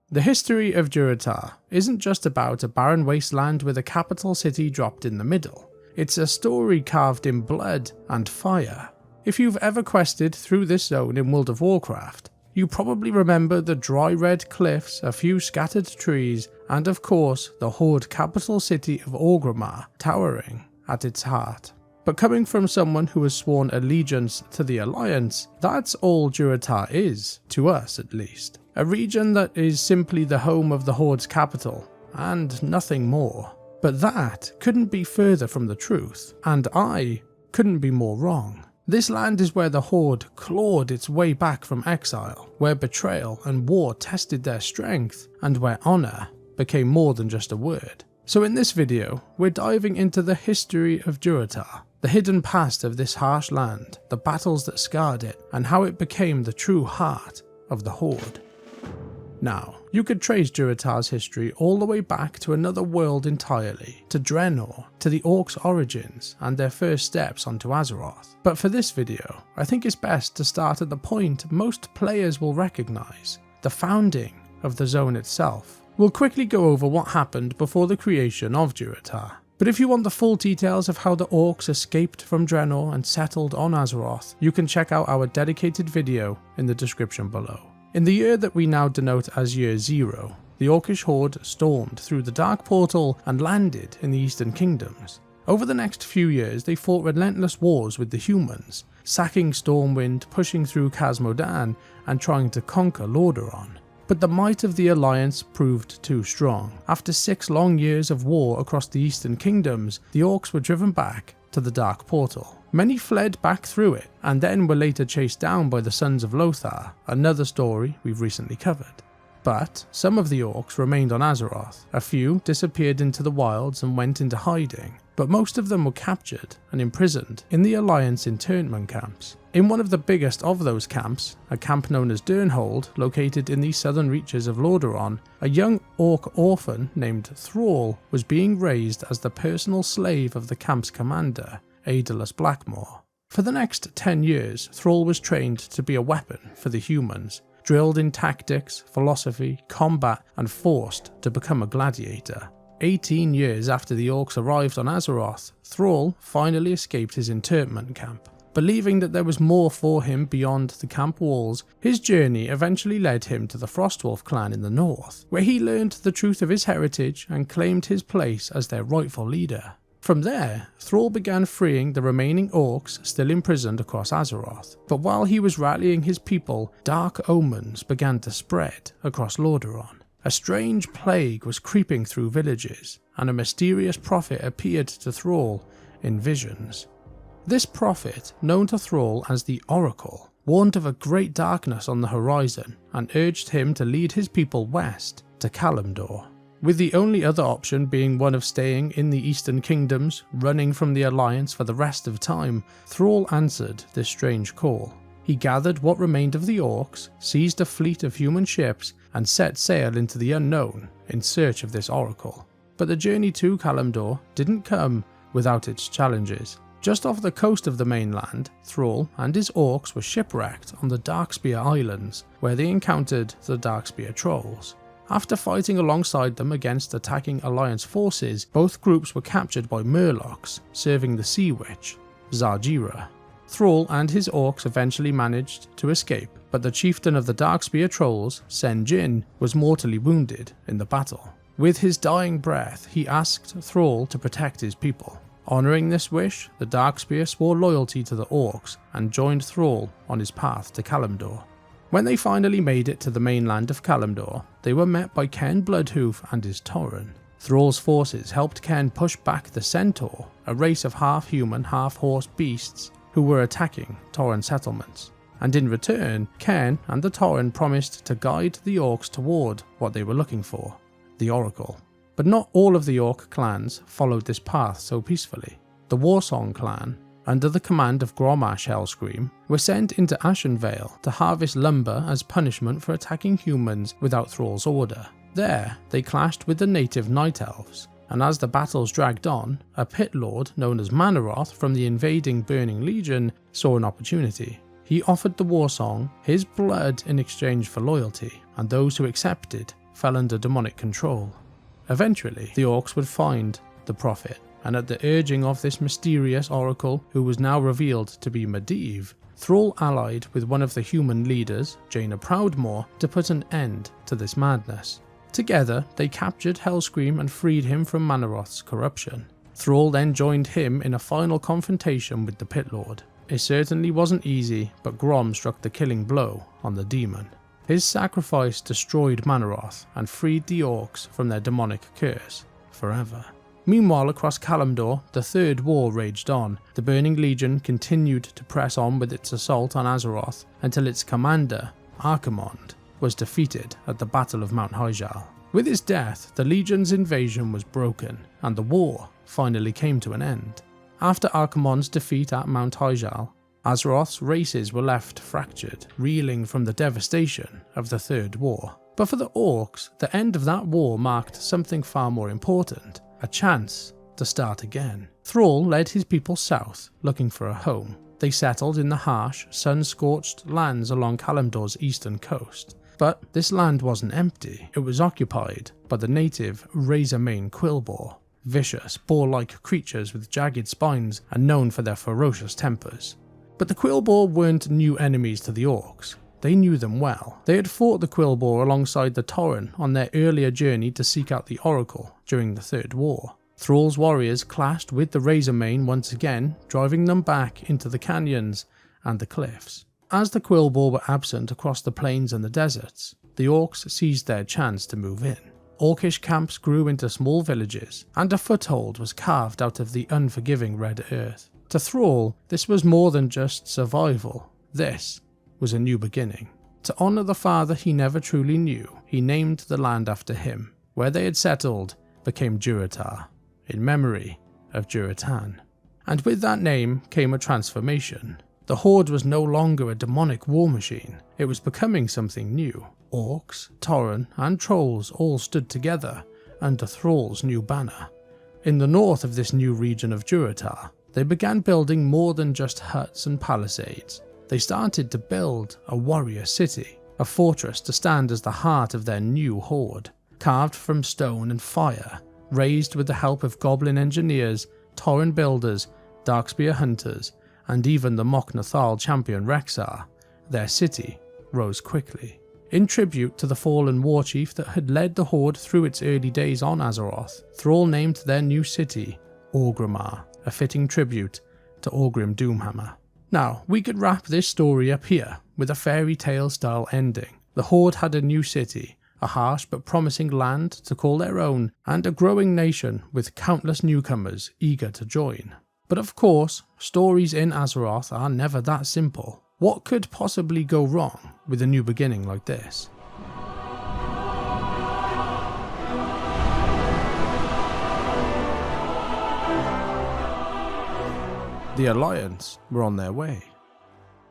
The history of Durotar isn't just about a barren wasteland with a capital city dropped in the middle. It's a story carved in blood and fire. If you've ever quested through this zone in World of Warcraft, you probably remember the dry red cliffs, a few scattered trees, and of course the Horde capital city of Orgrimmar towering at its heart. But coming from someone who has sworn allegiance to the Alliance, that's all Durotar is, to us at least. A region that is simply the home of the Horde's capital, and nothing more. But that couldn't be further from the truth, and I couldn't be more wrong. This land is where the Horde clawed its way back from exile, where betrayal and war tested their strength, and where honour became more than just a word. So in this video, we're diving into the history of Durotar, the hidden past of this harsh land, the battles that scarred it, and how it became the true heart of the Horde. Now, you could trace Durotar's history all the way back to another world entirely, to Draenor, to the Orcs' origins and their first steps onto Azeroth. But for this video, I think it's best to start at the point most players will recognise, the founding of the zone itself. We'll quickly go over what happened before the creation of Durotar. But if you want the full details of how the Orcs escaped from Draenor and settled on Azeroth, you can check out our dedicated video in the description below. In the year that we now denote as Year Zero, the Orcish Horde stormed through the Dark Portal and landed in the Eastern Kingdoms. Over the next few years they fought relentless wars with the humans, sacking Stormwind, pushing through Khazmodan and trying to conquer Lordaeron. But the might of the Alliance proved too strong. After 6 long years of war across the Eastern Kingdoms, the Orcs were driven back to the Dark Portal. Many fled back through it, and then were later chased down by the Sons of Lothar, another story we've recently covered. But some of the Orcs remained on Azeroth, a few disappeared into the wilds and went into hiding, but most of them were captured and imprisoned in the Alliance internment camps. In one of the biggest of those camps, a camp known as Durnhold, located in the southern reaches of Lordaeron, a young Orc orphan named Thrall was being raised as the personal slave of the camp's commander, Aedalus Blackmore. For the next 10 years, Thrall was trained to be a weapon for the humans, drilled in tactics, philosophy, combat, and forced to become a gladiator. 18 years after the Orcs arrived on Azeroth, Thrall finally escaped his internment camp. Believing that there was more for him beyond the camp walls, his journey eventually led him to the Frostwolf clan in the north, where he learned the truth of his heritage and claimed his place as their rightful leader. From there, Thrall began freeing the remaining Orcs still imprisoned across Azeroth, but while he was rallying his people, dark omens began to spread across Lordaeron. A strange plague was creeping through villages, and a mysterious prophet appeared to Thrall in visions. This prophet, known to Thrall as the Oracle, warned of a great darkness on the horizon and urged him to lead his people west to Kalimdor, with the only other option being one of staying in the Eastern Kingdoms, running from the Alliance for the rest of time. Thrall answered this strange call. He gathered what remained of the Orcs, seized a fleet of human ships, and set sail into the unknown in search of this oracle. But the journey to Kalimdor didn't come without its challenges. Just off the coast of the mainland, Thrall and his Orcs were shipwrecked on the Darkspear Islands, where they encountered the Darkspear Trolls. After fighting alongside them against attacking Alliance forces, both groups were captured by Murlocs, serving the Sea Witch, Zargira. Thrall and his Orcs eventually managed to escape, but the chieftain of the Darkspear Trolls, Sen'jin, was mortally wounded in the battle. With his dying breath, he asked Thrall to protect his people. Honouring this wish, the Darkspear swore loyalty to the Orcs and joined Thrall on his path to Kalimdor. When they finally made it to the mainland of Kalimdor, they were met by Cairn Bloodhoof and his Tauren. Thrall's forces helped Cairn push back the Centaur, a race of half-human, half-horse beasts who were attacking Tauren settlements. And in return, Cairn and the Tauren promised to guide the Orcs toward what they were looking for, the Oracle. But not all of the Orc clans followed this path so peacefully. The Warsong clan, under the command of Grommash Hellscream, were sent into Ashenvale to harvest lumber as punishment for attacking humans without Thrall's order. There, they clashed with the native Night Elves, and as the battles dragged on, a pit lord known as Manaroth from the invading Burning Legion saw an opportunity. He offered the Warsong his blood in exchange for loyalty, and those who accepted fell under demonic control. Eventually, the Orcs would find the Prophet, and at the urging of this mysterious oracle, who was now revealed to be Medivh, Thrall allied with one of the human leaders, Jaina Proudmore, to put an end to this madness. Together, they captured Hellscream and freed him from Manoroth's corruption. Thrall then joined him in a final confrontation with the Pit Lord. It certainly wasn't easy, but Grom struck the killing blow on the demon. His sacrifice destroyed Manoroth and freed the Orcs from their demonic curse forever. Meanwhile, across Kalimdor, the Third War raged on. The Burning Legion continued to press on with its assault on Azeroth until its commander, Archimonde, was defeated at the Battle of Mount Hyjal. With his death, the Legion's invasion was broken, and the war finally came to an end. After Archimonde's defeat at Mount Hyjal, Azeroth's races were left fractured, reeling from the devastation of the Third War. But for the Orcs, the end of that war marked something far more important: a chance to start again. Thrall led his people south, looking for a home. They settled in the harsh, sun-scorched lands along Kalimdor's eastern coast. But this land wasn't empty. It was occupied by the native Razormane Quillboar, vicious, boar-like creatures with jagged spines and known for their ferocious tempers. But the Quillboar weren't new enemies to the Orcs. They knew them well. They had fought the Quillboar alongside the Tauren on their earlier journey to seek out the Oracle during the Third War. Thrall's warriors clashed with the Razormane once again, driving them back into the canyons and the cliffs. As the Quillboar were absent across the plains and the deserts, the Orcs seized their chance to move in. Orcish camps grew into small villages, and a foothold was carved out of the unforgiving red earth. To Thrall, this was more than just survival. This was a new beginning. To honour the father he never truly knew, he named the land after him. Where they had settled became Durotar, in memory of Durotan. And with that name came a transformation. The Horde was no longer a demonic war machine. It was becoming something new. Orcs, Tauren, and Trolls all stood together under Thrall's new banner. In the north of this new region of Durotar, they began building more than just huts and palisades. They started to build a warrior city, a fortress to stand as the heart of their new horde, carved from stone and fire, raised with the help of goblin engineers, Tauren builders, Darkspear hunters, and even the Mok'Nathal champion Rexxar. Their city rose quickly. In tribute to the fallen warchief that had led the Horde through its early days on Azeroth, Thrall named their new city Orgrimmar, a fitting tribute to Orgrim Doomhammer. Now, we could wrap this story up here with a fairy tale style ending. The Horde had a new city, a harsh but promising land to call their own, and a growing nation with countless newcomers eager to join. But of course, stories in Azeroth are never that simple. What could possibly go wrong with a new beginning like this? The Alliance were on their way.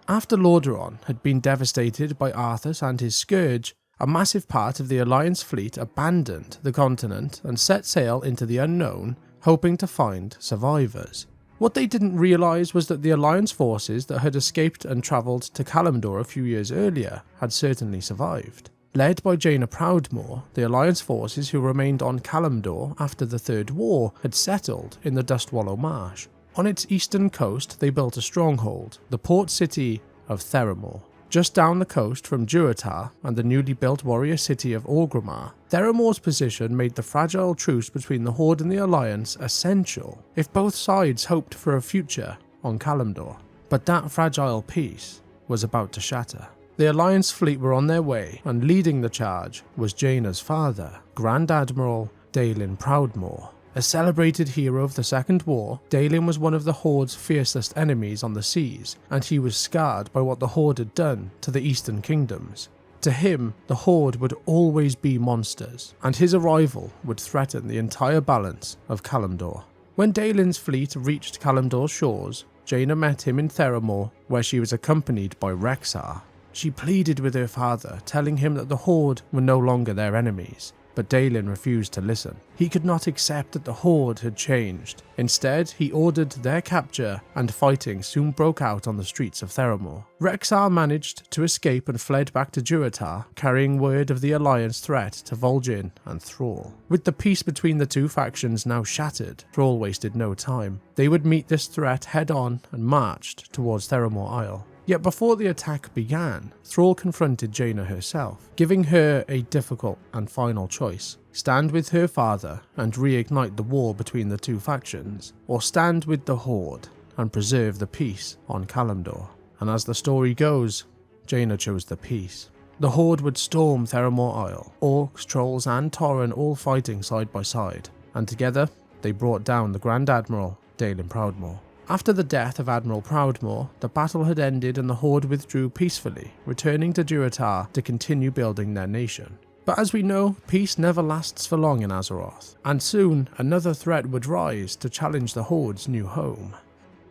After Lordaeron had been devastated by Arthas and his Scourge, a massive part of the Alliance fleet abandoned the continent and set sail into the unknown, hoping to find survivors. What they didn't realise was that the Alliance forces that had escaped and travelled to Kalimdor a few years earlier had certainly survived. Led by Jaina Proudmore, the Alliance forces who remained on Kalimdor after the Third War had settled in the Dustwallow Marsh. On its eastern coast they built a stronghold, the port city of Theramore. Just down the coast from Durotar and the newly built warrior city of Orgrimmar, Theramore's position made the fragile truce between the Horde and the Alliance essential if both sides hoped for a future on Kalimdor. But that fragile peace was about to shatter. The Alliance fleet were on their way, and leading the charge was Jaina's father, Grand Admiral Daelin Proudmore. A celebrated hero of the Second War, Daelin was one of the Horde's fiercest enemies on the seas, and he was scarred by what the Horde had done to the Eastern Kingdoms. To him, the Horde would always be monsters, and his arrival would threaten the entire balance of Kalimdor. When Daelin's fleet reached Kalimdor's shores, Jaina met him in Theramore, where she was accompanied by Rexxar. She pleaded with her father, telling him that the Horde were no longer their enemies. but Daelin refused to listen. He could not accept that the Horde had changed. Instead, he ordered their capture, and fighting soon broke out on the streets of Theramore. Rexxar managed to escape and fled back to Durotar, carrying word of the Alliance threat to Vol'jin and Thrall. With the peace between the two factions now shattered, Thrall wasted no time. They would meet this threat head-on and marched towards Theramore Isle. Yet before the attack began, Thrall confronted Jaina herself, giving her a difficult and final choice: stand with her father and reignite the war between the two factions, or stand with the Horde and preserve the peace on Kalimdor. And as the story goes, Jaina chose the peace. The Horde would storm Theramore Isle, Orcs, Trolls and Tauren all fighting side by side, and together they brought down the Grand Admiral, Daelin Proudmore. After the death of Admiral Proudmore, the battle had ended and the Horde withdrew peacefully, returning to Durotar to continue building their nation. But as we know, peace never lasts for long in Azeroth, and soon another threat would rise to challenge the Horde's new home.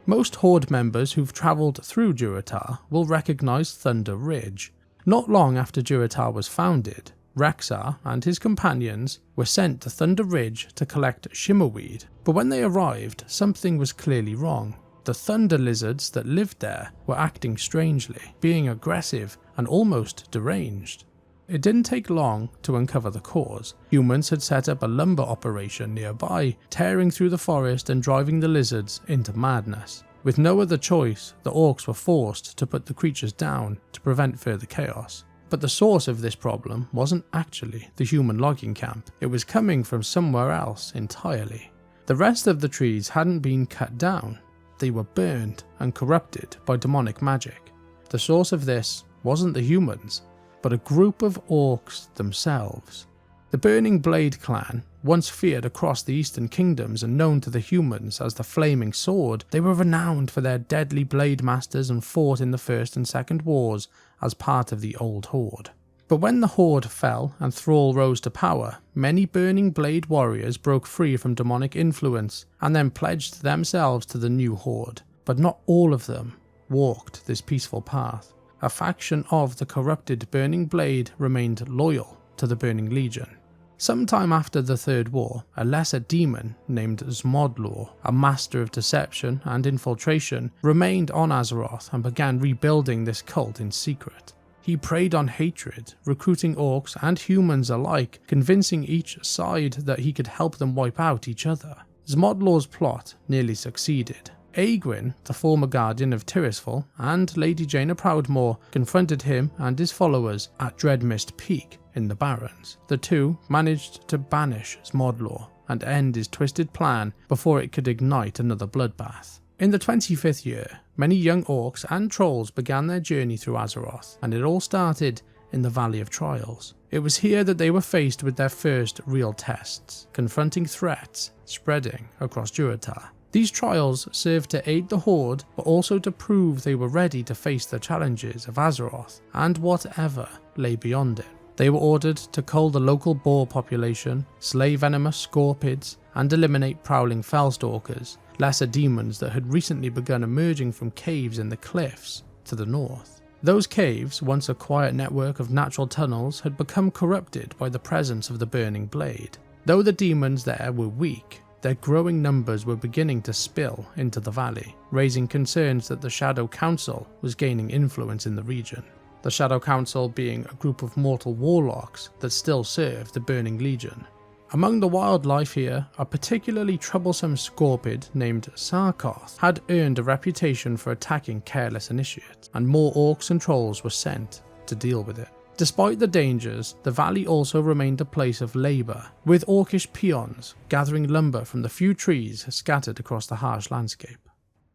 Most Horde members who've travelled through Durotar will recognise Thunder Ridge. Not long after Durotar was founded, Rexxar and his companions were sent to Thunder Ridge to collect shimmerweed, but when they arrived, something was clearly wrong. The thunder lizards that lived there were acting strangely, being aggressive and almost deranged. It didn't take long to uncover the cause. Humans had set up a lumber operation nearby, tearing through the forest and driving the lizards into madness. With no other choice, the Orcs were forced to put the creatures down to prevent further chaos. But the source of this problem wasn't actually the human logging camp, it was coming from somewhere else entirely. The rest of the trees hadn't been cut down, they were burned and corrupted by demonic magic. The source of this wasn't the humans, but a group of Orcs themselves. The Burning Blade clan, once feared across the Eastern Kingdoms and known to the humans as the Flaming Sword, they were renowned for their deadly blade masters and fought in the First and Second Wars as part of the Old Horde. But when the Horde fell and Thrall rose to power, many Burning Blade warriors broke free from demonic influence and then pledged themselves to the new Horde. But not all of them walked this peaceful path. A faction of the corrupted Burning Blade remained loyal to the Burning Legion. Sometime after the Third War, a lesser demon named Zmodlor, a master of deception and infiltration, remained on Azeroth and began rebuilding this cult in secret. He preyed on hatred, recruiting Orcs and humans alike, convincing each side that he could help them wipe out each other. Zmodlor's plot nearly succeeded. Aegwynn, the former guardian of Tirisfal, and Lady Jaina Proudmore confronted him and his followers at Dreadmist Peak in the Barrens. The two managed to banish Zmodlor and end his twisted plan before it could ignite another bloodbath. In the 25th year, many young Orcs and Trolls began their journey through Azeroth, and it all started in the Valley of Trials. It was here that they were faced with their first real tests, confronting threats spreading across Durotar. These trials served to aid the Horde, but also to prove they were ready to face the challenges of Azeroth and whatever lay beyond it. They were ordered to cull the local boar population, slay venomous scorpids, and eliminate prowling fellstalkers, lesser demons that had recently begun emerging from caves in the cliffs to the north. Those caves, once a quiet network of natural tunnels, had become corrupted by the presence of the Burning Blade. Though the demons there were weak, their growing numbers were beginning to spill into the valley, raising concerns that the Shadow Council was gaining influence in the region. The Shadow Council being a group of mortal warlocks that still serve the Burning Legion. Among the wildlife here, a particularly troublesome scorpid named Sarkoth had earned a reputation for attacking careless initiates, and more Orcs and Trolls were sent to deal with it. Despite the dangers, the valley also remained a place of labour, with Orcish peons gathering lumber from the few trees scattered across the harsh landscape.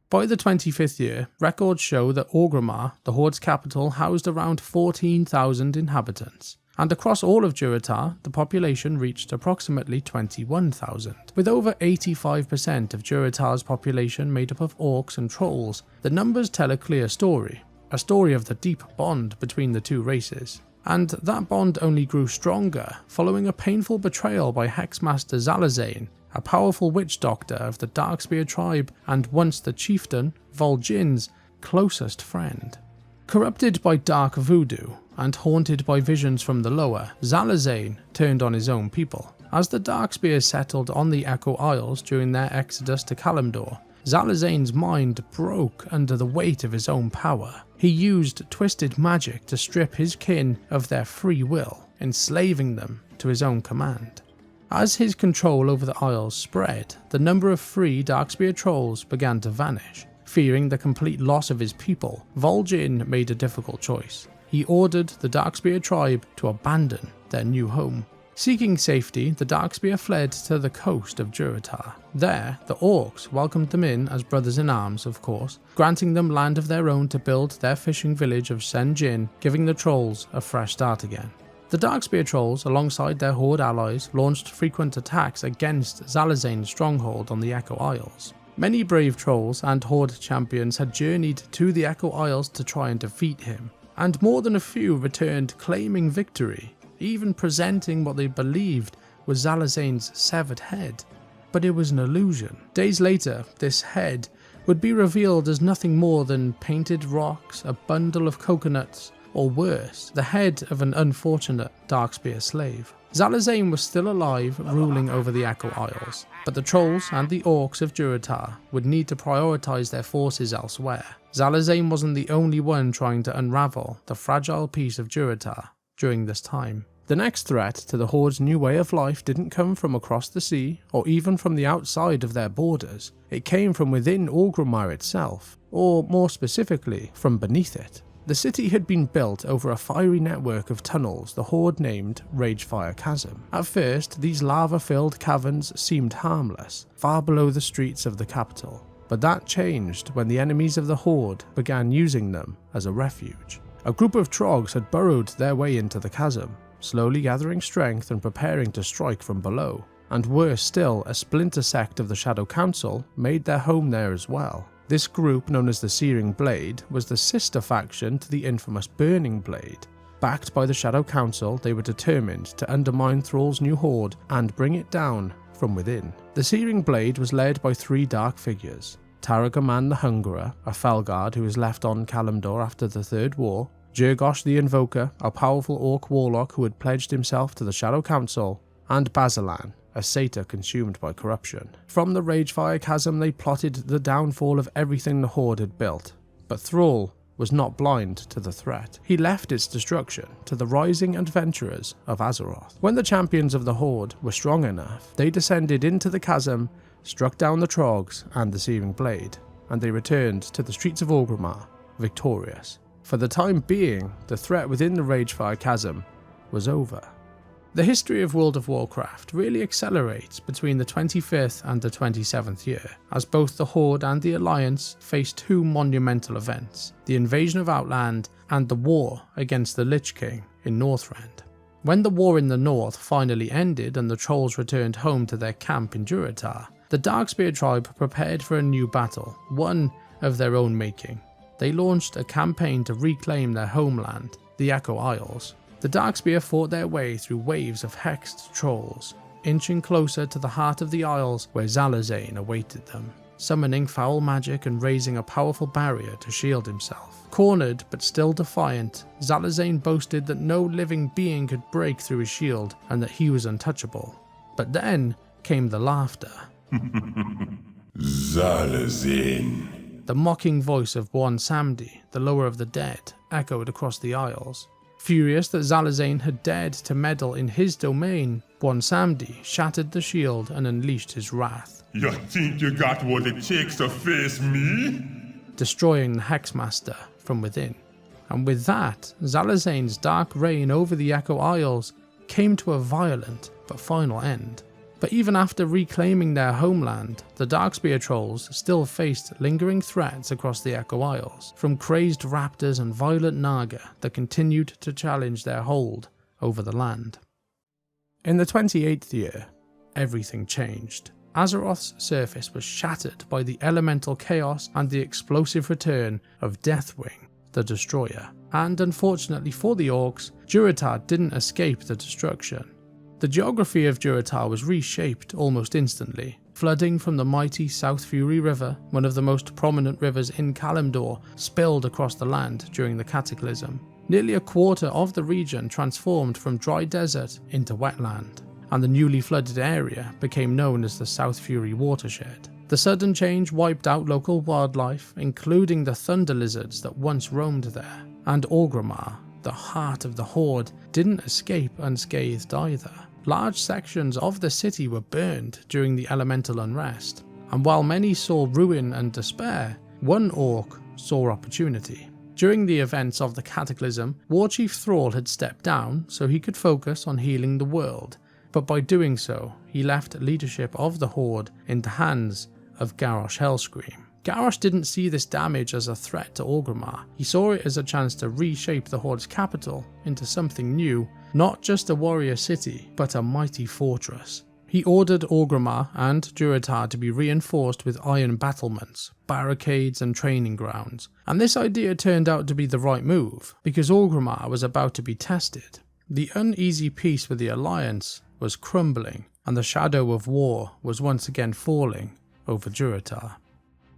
By the 25th year, records show that Orgrimmar, the Horde's capital, housed around 14,000 inhabitants, and across all of Durotar, the population reached approximately 21,000. With over 85% of Durotar's population made up of Orcs and Trolls, the numbers tell a clear story, a story of the deep bond between the two races. And that bond only grew stronger following a painful betrayal by Hexmaster Zalazane, a powerful witch doctor of the Darkspear tribe and once the chieftain, Vol'jin's closest friend. Corrupted by dark voodoo and haunted by visions from the lower, Zalazane turned on his own people. As the Darkspears settled on the Echo Isles during their exodus to Kalimdor, Zalazane's mind broke under the weight of his own power. He used twisted magic to strip his kin of their free will, enslaving them to his own command. As his control over the Isles spread, the number of free Darkspear trolls began to vanish. Fearing the complete loss of his people, Vol'jin made a difficult choice. He ordered the Darkspear tribe to abandon their new home. Seeking safety, the Darkspear fled to the coast of Durotar. There, the Orcs welcomed them in as brothers-in-arms, of course, granting them land of their own to build their fishing village of Sen'jin, giving the trolls a fresh start again. The Darkspear trolls, alongside their Horde allies, launched frequent attacks against Zalazane's stronghold on the Echo Isles. Many brave trolls and Horde champions had journeyed to the Echo Isles to try and defeat him, and more than a few returned claiming victory, even presenting what they believed was Zalazane's severed head. But it was an illusion. Days later, this head would be revealed as nothing more than painted rocks, a bundle of coconuts, or worse, the head of an unfortunate Darkspear slave. Zalazane was still alive, ruling over the Echo Isles, but the trolls and the Orcs of Durotar would need to prioritise their forces elsewhere. Zalazane wasn't the only one trying to unravel the fragile peace of Durotar during this time. The next threat to the Horde's new way of life didn't come from across the sea, or even from the outside of their borders. It came from within Orgrimmar itself, or more specifically, from beneath it. The city had been built over a fiery network of tunnels the Horde named Ragefire Chasm. At first, these lava-filled caverns seemed harmless, far below the streets of the capital. But that changed when the enemies of the Horde began using them as a refuge. A group of trogs had burrowed their way into the chasm, slowly gathering strength and preparing to strike from below. And worse still, a splinter sect of the Shadow Council made their home there as well. This group, known as the Searing Blade, was the sister faction to the infamous Burning Blade. Backed by the Shadow Council, they were determined to undermine Thrall's new horde and bring it down from within. The Searing Blade was led by three dark figures: Taragaman the Hungerer, a Felguard who was left on Kalimdor after the Third War; Jurgosh the Invoker, a powerful Orc warlock who had pledged himself to the Shadow Council; and Basilan, a satyr consumed by corruption. From the Ragefire Chasm they plotted the downfall of everything the Horde had built. But Thrall was not blind to the threat. He left its destruction to the rising adventurers of Azeroth. When the champions of the Horde were strong enough, they descended into the chasm, struck down the Trogs and the Searing Blade, and they returned to the streets of Orgrimmar, victorious. For the time being, the threat within the Ragefire Chasm was over. The history of World of Warcraft really accelerates between the 25th and the 27th year, as both the Horde and the Alliance face two monumental events: the invasion of Outland and the war against the Lich King in Northrend. When the war in the north finally ended and the trolls returned home to their camp in Durotar, the Darkspear tribe prepared for a new battle, one of their own making. They launched a campaign to reclaim their homeland, the Echo Isles. The Darkspear fought their way through waves of hexed trolls, inching closer to the heart of the Isles where Zalazane awaited them, summoning foul magic and raising a powerful barrier to shield himself. Cornered but still defiant, Zalazane boasted that no living being could break through his shield and that he was untouchable. But then came the laughter. Zalazane. The mocking voice of Bwonsamdi, the lower of the dead, echoed across the Isles. Furious that Zalazane had dared to meddle in his domain, Bwonsamdi shattered the shield and unleashed his wrath. You think you got what it takes to face me? Destroying the Hexmaster from within. And with that, Zalazane's dark reign over the Echo Isles came to a violent but final end. But even after reclaiming their homeland, the Darkspear trolls still faced lingering threats across the Echo Isles, from crazed raptors and violent Naga that continued to challenge their hold over the land. In the 28th year, everything changed. Azeroth's surface was shattered by the elemental chaos and the explosive return of Deathwing, the Destroyer. And unfortunately for the Orcs, Durotar didn't escape the destruction. The geography of Durotar was reshaped almost instantly. Flooding from the mighty South Fury River, one of the most prominent rivers in Kalimdor, spilled across the land during the Cataclysm. Nearly a quarter of the region transformed from dry desert into wetland, and the newly flooded area became known as the South Fury watershed. The sudden change wiped out local wildlife, including the thunder lizards that once roamed there, and Orgrimmar, the heart of the Horde, didn't escape unscathed either. Large sections of the city were burned during the elemental unrest, and while many saw ruin and despair, one orc saw opportunity. During the events of the Cataclysm, Warchief Thrall had stepped down so he could focus on healing the world, but by doing so, he left leadership of the Horde in the hands of Garrosh Hellscream. Garrosh didn't see this damage as a threat to Orgrimmar. He saw it as a chance to reshape the Horde's capital into something new, not just a warrior city, but a mighty fortress. He ordered Orgrimmar and Durotar to be reinforced with iron battlements, barricades and training grounds, and this idea turned out to be the right move, because Orgrimmar was about to be tested. The uneasy peace with the Alliance was crumbling, and the shadow of war was once again falling over Durotar.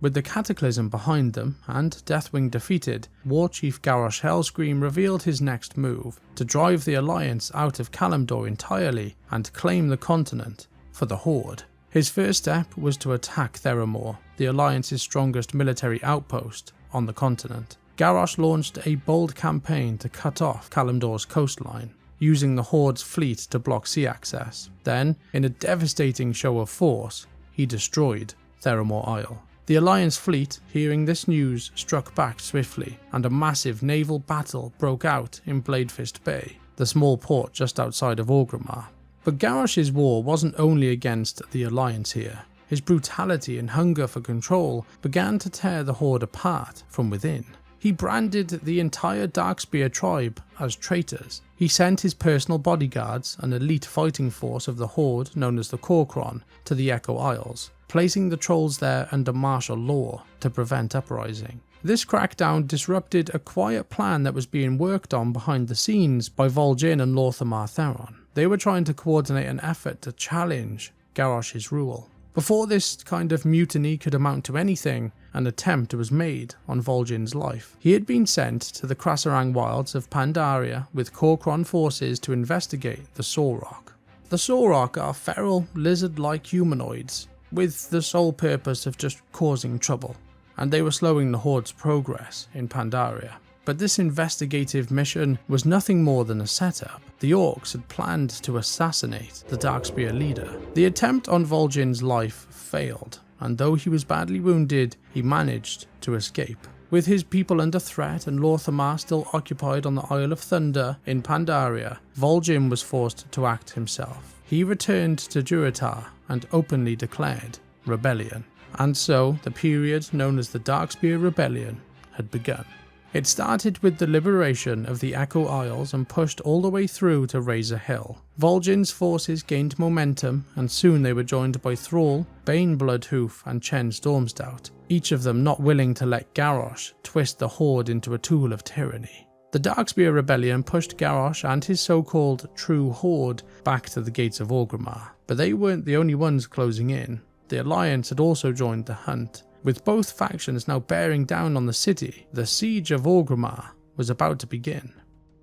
With the Cataclysm behind them and Deathwing defeated, Warchief Garrosh Hellscream revealed his next move to drive the Alliance out of Kalimdor entirely and claim the continent for the Horde. His first step was to attack Theramore, the Alliance's strongest military outpost on the continent. Garrosh launched a bold campaign to cut off Kalimdor's coastline, using the Horde's fleet to block sea access. Then, in a devastating show of force, he destroyed Theramore Isle. The Alliance fleet, hearing this news, struck back swiftly, and a massive naval battle broke out in Bladefist Bay, the small port just outside of Orgrimmar. But Garrosh's war wasn't only against the Alliance here. His brutality and hunger for control began to tear the Horde apart from within. He branded the entire Darkspear tribe as traitors. He sent his personal bodyguards, an elite fighting force of the Horde known as the Kor'kron, to the Echo Isles, placing the trolls there under martial law to prevent uprising. This crackdown disrupted a quiet plan that was being worked on behind the scenes by Vol'jin and Lor'themar Theron. They were trying to coordinate an effort to challenge Garrosh's rule. Before this kind of mutiny could amount to anything, an attempt was made on Vol'jin's life. He had been sent to the Karazhan wilds of Pandaria with Kor'kron forces to investigate the Saurfang. The Saurfang are feral, lizard-like humanoids, with the sole purpose of just causing trouble, and they were slowing the Horde's progress in Pandaria. But this investigative mission was nothing more than a setup. The Orcs had planned to assassinate the Darkspear leader. The attempt on Vol'jin's life failed, and though he was badly wounded, he managed to escape. With his people under threat and Lor'themar still occupied on the Isle of Thunder in Pandaria, Vol'jin was forced to act himself. He returned to Durotar and openly declared rebellion. And so, the period known as the Darkspear Rebellion had begun. It started with the liberation of the Echo Isles and pushed all the way through to Razor Hill. Vol'jin's forces gained momentum, and soon they were joined by Thrall, Bane Bloodhoof and Chen Stormstout, each of them not willing to let Garrosh twist the Horde into a tool of tyranny. The Darkspear Rebellion pushed Garrosh and his so-called true Horde back to the gates of Orgrimmar, but they weren't the only ones closing in. The Alliance had also joined the hunt. With both factions now bearing down on the city, the siege of Orgrimmar was about to begin.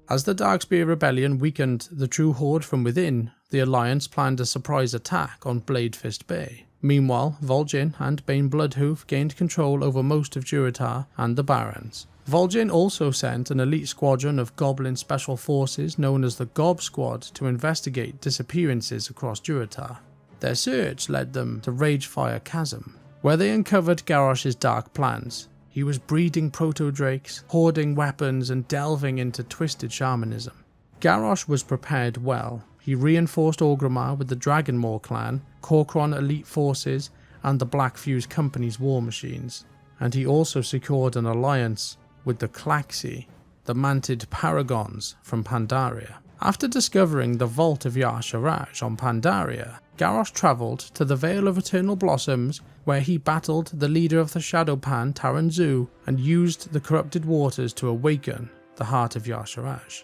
As the Darkspear Rebellion weakened the true Horde from within, the Alliance planned a surprise attack on Bladefist Bay. Meanwhile, Vol'jin and Bane Bloodhoof gained control over most of Durotar and the Barrens. Vol'jin also sent an elite squadron of Goblin Special Forces known as the Gob Squad to investigate disappearances across Durotar. Their search led them to Ragefire Chasm, where they uncovered Garrosh's dark plans. He was breeding proto-drakes, hoarding weapons and delving into twisted shamanism. Garrosh was prepared well. He reinforced Orgrimmar with the Dragonmaw clan, Kor'kron elite forces and the Black Fuse Company's war machines, and he also secured an alliance with the Klaxi, the manted paragons from Pandaria. After discovering the Vault of Yar-Sharaj on Pandaria, Garrosh travelled to the Vale of Eternal Blossoms, where he battled the leader of the Shadowpan, Taranzu, and used the corrupted waters to awaken the heart of Yar-Sharaj,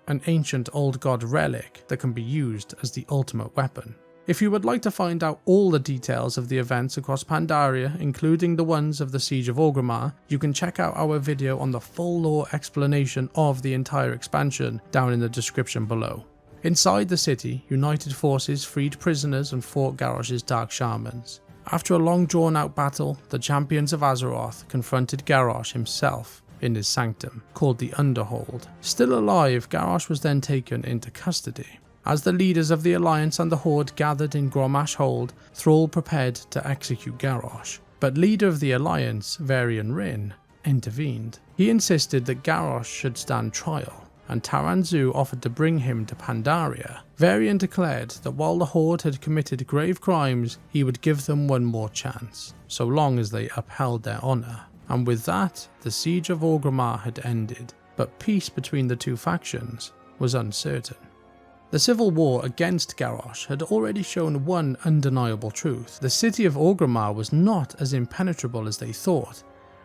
an ancient old god relic that can be used as the ultimate weapon. If you would like to find out all the details of the events across Pandaria, including the ones of the Siege of Orgrimmar, you can check out our video on the full lore explanation of the entire expansion down in the description below. Inside the city, united forces freed prisoners and fought Garrosh's dark shamans. After a long drawn out battle, the champions of Azeroth confronted Garrosh himself in his sanctum, called the Underhold. Still alive, Garrosh was then taken into custody. As the leaders of the Alliance and the Horde gathered in Grommash Hold, Thrall prepared to execute Garrosh, but leader of the Alliance, Varian Wrynn, intervened. He insisted that Garrosh should stand trial, and Taranzu offered to bring him to Pandaria. Varian declared that while the Horde had committed grave crimes, he would give them one more chance, so long as they upheld their honour. And with that, the Siege of Orgrimmar had ended, but peace between the two factions was uncertain. The civil war against Garrosh had already shown one undeniable truth. The city of Orgrimmar was not as impenetrable as they thought,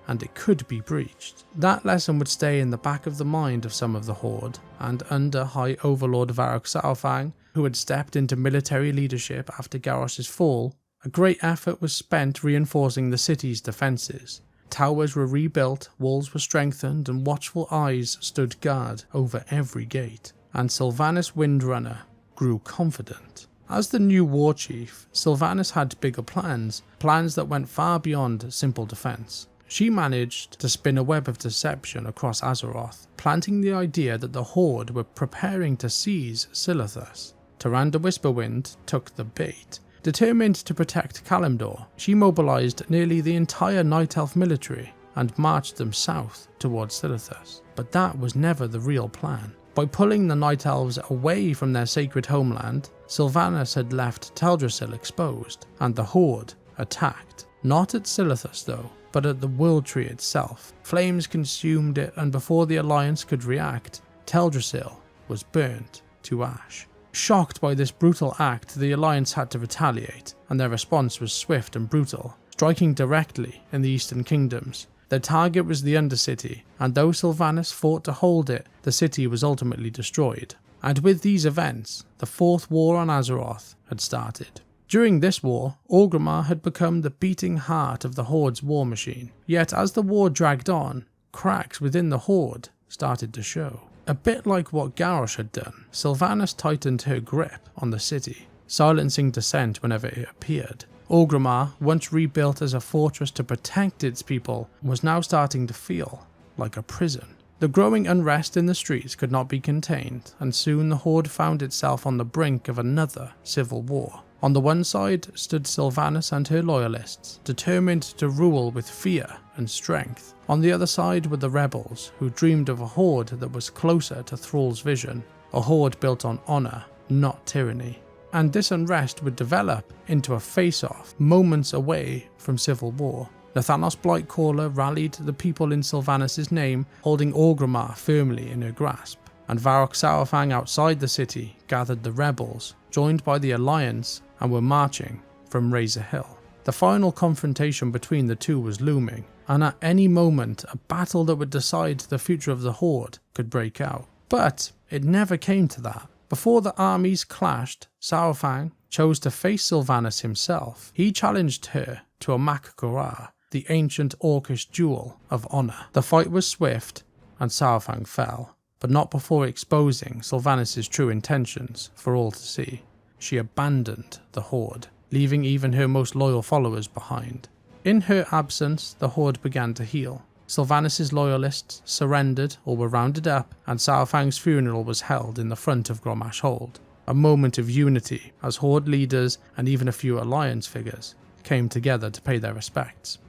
and it could be breached. That lesson would stay in the back of the mind of some of the Horde, and under High Overlord Varrock Saurfang, who had stepped into military leadership after Garrosh's fall, a great effort was spent reinforcing the city's defences. Towers were rebuilt, walls were strengthened, and watchful eyes stood guard over every gate. And Sylvanas Windrunner grew confident. As the new war chief, Sylvanas had bigger plans that went far beyond simple defense. She managed to spin a web of deception across Azeroth, planting the idea that the Horde were preparing to seize Silithus. Tyrande Whisperwind took the bait. Determined to protect Kalimdor, she mobilized nearly the entire Night Elf military and marched them south towards Silithus. But that was never the real plan. By pulling the Night Elves away from their sacred homeland, Sylvanas had left Teldrassil exposed, and the Horde attacked. Not at Silithus though, but at the World Tree itself. Flames consumed it, and before the Alliance could react, Teldrassil was burnt to ash. Shocked by this brutal act, the Alliance had to retaliate, and their response was swift and brutal, striking directly in the Eastern Kingdoms. Their target was the Undercity, and though Sylvanas fought to hold it, the city was ultimately destroyed. And with these events, the Fourth War on Azeroth had started. During this war, Orgrimmar had become the beating heart of the Horde's war machine. Yet as the war dragged on, cracks within the Horde started to show. A bit like what Garrosh had done, Sylvanas tightened her grip on the city, silencing dissent whenever it appeared. Orgrimmar, once rebuilt as a fortress to protect its people, was now starting to feel like a prison. The growing unrest in the streets could not be contained, and soon the Horde found itself on the brink of another civil war. On the one side stood Sylvanas and her loyalists, determined to rule with fear and strength. On the other side were the rebels, who dreamed of a Horde that was closer to Thrall's vision, a Horde built on honour, not tyranny. And this unrest would develop into a face-off, moments away from civil war. The Thanos Blightcaller rallied the people in Sylvanas' name, holding Orgrimmar firmly in her grasp. And Varrock Saurfang outside the city gathered the rebels, joined by the Alliance, and were marching from Razor Hill. The final confrontation between the two was looming, and at any moment a battle that would decide the future of the Horde could break out. But it never came to that. Before the armies clashed, Saurfang chose to face Sylvanas himself. He challenged her to a Mak-Gorar, the ancient Orcish duel of honour. The fight was swift, and Saurfang fell, but not before exposing Sylvanas' true intentions for all to see. She abandoned the Horde, leaving even her most loyal followers behind. In her absence, the Horde began to heal. Sylvanas' loyalists surrendered or were rounded up, and Saurfang's funeral was held in the front of Grommash Hold, a moment of unity as Horde leaders and even a few Alliance figures came together to pay their respects.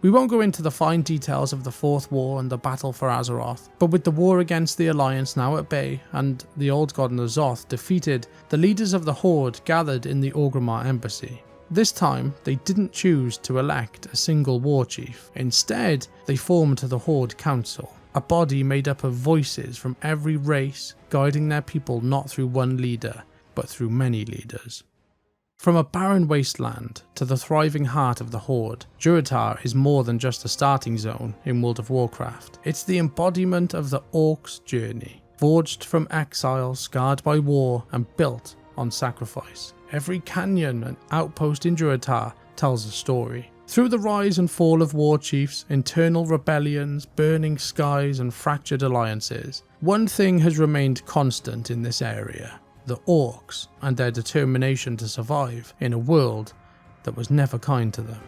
We won't go into the fine details of the Fourth War and the battle for Azeroth, but with the war against the Alliance now at bay and the Old God N'Zoth defeated, the leaders of the Horde gathered in the Orgrimmar embassy. This time, they didn't choose to elect a single war chief. Instead, they formed the Horde Council, a body made up of voices from every race, guiding their people not through one leader, but through many leaders. From a barren wasteland to the thriving heart of the Horde, Durotar is more than just a starting zone in World of Warcraft. It's the embodiment of the Orcs' journey, forged from exiles scarred by war and built on sacrifice. Every canyon and outpost in Durotar tells a story. Through the rise and fall of war chiefs, internal rebellions, burning skies and fractured alliances, one thing has remained constant in this area: the Orcs and their determination to survive in a world that was never kind to them.